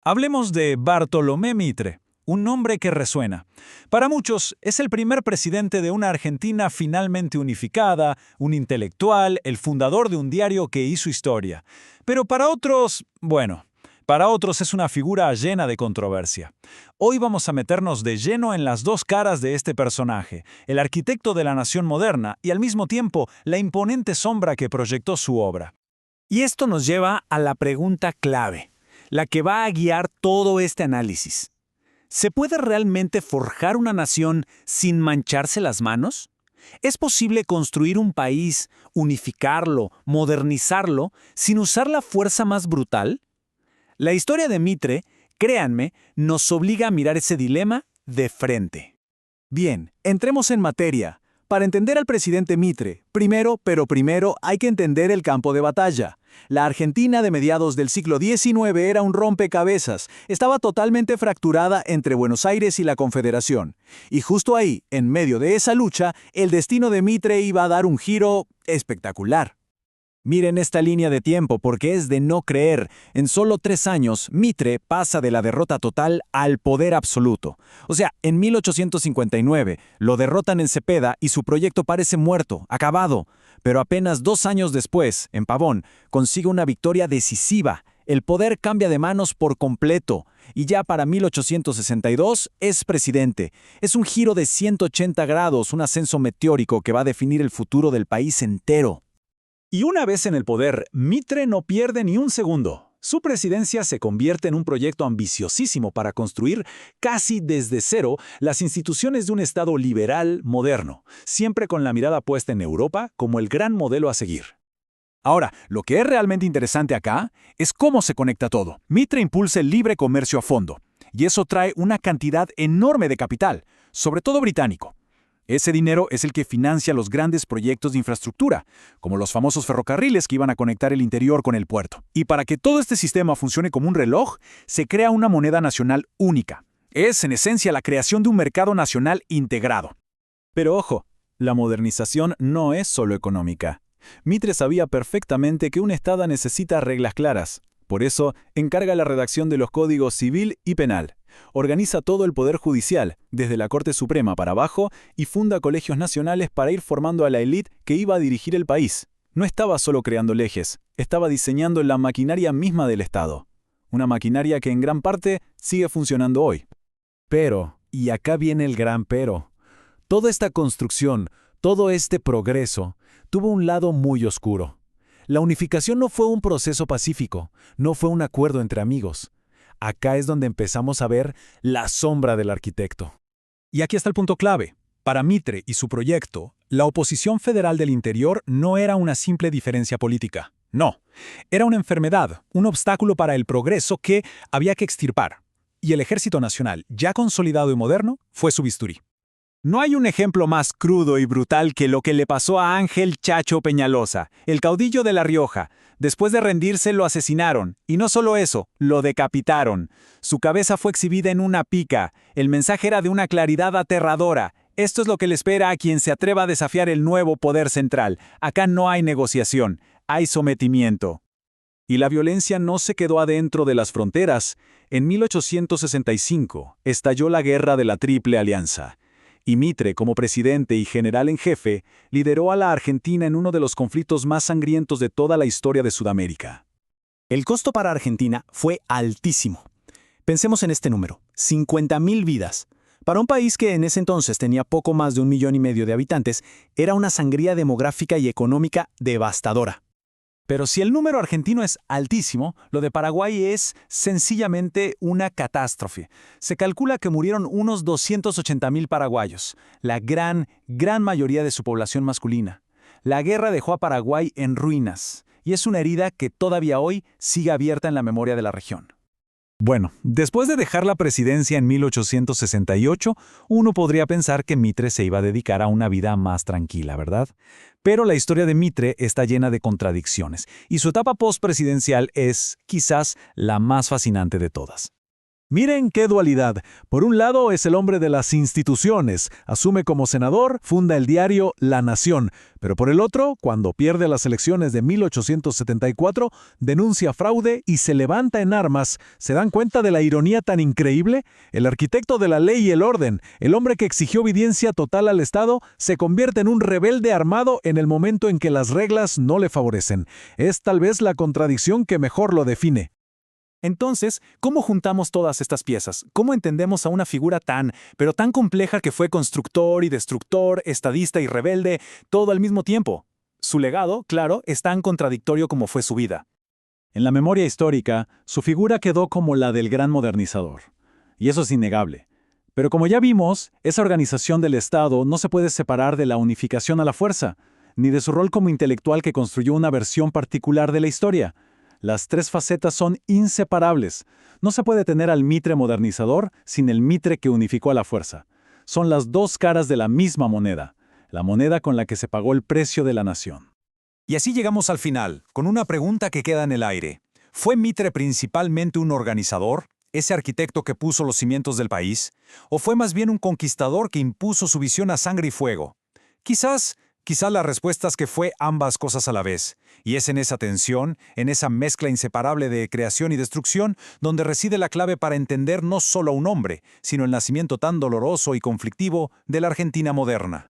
Hablemos de Bartolomé Mitre, un nombre que resuena. Para muchos, es el primer presidente de una Argentina finalmente unificada, un intelectual, el fundador de un diario que hizo historia. Pero para otros, bueno, para otros es una figura llena de controversia. Hoy vamos a meternos de lleno en las dos caras de este personaje, el arquitecto de la nación moderna y al mismo tiempo la imponente sombra que proyectó su obra. Y esto nos lleva a la pregunta clave, la que va a guiar todo este análisis. ¿Se puede realmente forjar una nación sin mancharse las manos? ¿Es posible construir un país, unificarlo, modernizarlo, sin usar la fuerza más brutal? La historia de Mitre, créanme, nos obliga a mirar ese dilema de frente. Bien, entremos en materia. Para entender al presidente Mitre, primero hay que entender el campo de batalla. La Argentina de mediados del siglo XIX era un rompecabezas, estaba totalmente fracturada entre Buenos Aires y la Confederación. Y justo ahí, en medio de esa lucha, el destino de Mitre iba a dar un giro espectacular. Miren esta línea de tiempo porque es de no creer. En solo 3 años, Mitre pasa de la derrota total al poder absoluto. O sea, en 1859 lo derrotan en Cepeda y su proyecto parece muerto, acabado. Pero apenas 2 años después, en Pavón, consigue una victoria decisiva. El poder cambia de manos por completo. Y ya para 1862 es presidente. Es un giro de 180 grados, un ascenso meteórico que va a definir el futuro del país entero. Y una vez en el poder, Mitre no pierde ni un segundo. Su presidencia se convierte en un proyecto ambiciosísimo para construir, casi desde cero, las instituciones de un Estado liberal moderno, siempre con la mirada puesta en Europa como el gran modelo a seguir. Ahora, lo que es realmente interesante acá es cómo se conecta todo. Mitre impulsa el libre comercio a fondo, y eso trae una cantidad enorme de capital, sobre todo británico. Ese dinero es el que financia los grandes proyectos de infraestructura, como los famosos ferrocarriles que iban a conectar el interior con el puerto. Y para que todo este sistema funcione como un reloj, se crea una moneda nacional única. Es, en esencia, la creación de un mercado nacional integrado. Pero ojo, la modernización no es solo económica. Mitre sabía perfectamente que un Estado necesita reglas claras. Por eso, encarga la redacción de los códigos civil y penal. Organiza todo el Poder Judicial, desde la Corte Suprema para abajo, y funda colegios nacionales para ir formando a la élite que iba a dirigir el país. No estaba solo creando leyes, estaba diseñando la maquinaria misma del Estado. Una maquinaria que en gran parte sigue funcionando hoy. Pero, y acá viene el gran pero, toda esta construcción, todo este progreso, tuvo un lado muy oscuro. La unificación no fue un proceso pacífico, no fue un acuerdo entre amigos. Acá es donde empezamos a ver la sombra del arquitecto. Y aquí está el punto clave. Para Mitre y su proyecto, la oposición federal del interior no era una simple diferencia política. No, era una enfermedad, un obstáculo para el progreso que había que extirpar. Y el Ejército Nacional, ya consolidado y moderno, fue su bisturí. No hay un ejemplo más crudo y brutal que lo que le pasó a Ángel Chacho Peñalosa, el caudillo de La Rioja. Después de rendirse lo asesinaron, y no solo eso, lo decapitaron. Su cabeza fue exhibida en una pica. El mensaje era de una claridad aterradora. Esto es lo que le espera a quien se atreva a desafiar el nuevo poder central. Acá no hay negociación, hay sometimiento. Y la violencia no se quedó adentro de las fronteras. En 1865 estalló la Guerra de la Triple Alianza. Y Mitre, como presidente y general en jefe, lideró a la Argentina en uno de los conflictos más sangrientos de toda la historia de Sudamérica. El costo para Argentina fue altísimo. Pensemos en este número, 50.000 vidas. Para un país que en ese entonces tenía poco más de 1,5 millones de habitantes, era una sangría demográfica y económica devastadora. Pero si el número argentino es altísimo, lo de Paraguay es sencillamente una catástrofe. Se calcula que murieron unos 280.000 paraguayos, la gran mayoría de su población masculina. La guerra dejó a Paraguay en ruinas, y es una herida que todavía hoy sigue abierta en la memoria de la región. Bueno, después de dejar la presidencia en 1868, uno podría pensar que Mitre se iba a dedicar a una vida más tranquila, ¿verdad? Pero la historia de Mitre está llena de contradicciones, y su etapa postpresidencial es, quizás, la más fascinante de todas. Miren qué dualidad. Por un lado es el hombre de las instituciones, asume como senador, funda el diario La Nación, pero por el otro, cuando pierde las elecciones de 1874, denuncia fraude y se levanta en armas. ¿Se dan cuenta de la ironía tan increíble? El arquitecto de la ley y el orden, el hombre que exigió obediencia total al Estado, se convierte en un rebelde armado en el momento en que las reglas no le favorecen. Es tal vez la contradicción que mejor lo define. Entonces, ¿cómo juntamos todas estas piezas? ¿Cómo entendemos a una figura pero tan compleja que fue constructor y destructor, estadista y rebelde, todo al mismo tiempo? Su legado, claro, es tan contradictorio como fue su vida. En la memoria histórica, su figura quedó como la del gran modernizador. Y eso es innegable. Pero como ya vimos, esa organización del Estado no se puede separar de la unificación a la fuerza, ni de su rol como intelectual que construyó una versión particular de la historia. Las tres facetas son inseparables. No se puede tener al Mitre modernizador sin el Mitre que unificó a la fuerza. Son las dos caras de la misma moneda, la moneda con la que se pagó el precio de la nación. Y así llegamos al final, con una pregunta que queda en el aire. ¿Fue Mitre principalmente un organizador, ese arquitecto que puso los cimientos del país? ¿O fue más bien un conquistador que impuso su visión a sangre y fuego? Quizás la respuesta es que fue ambas cosas a la vez, y es en esa tensión, en esa mezcla inseparable de creación y destrucción, donde reside la clave para entender no solo a un hombre, sino el nacimiento tan doloroso y conflictivo de la Argentina moderna.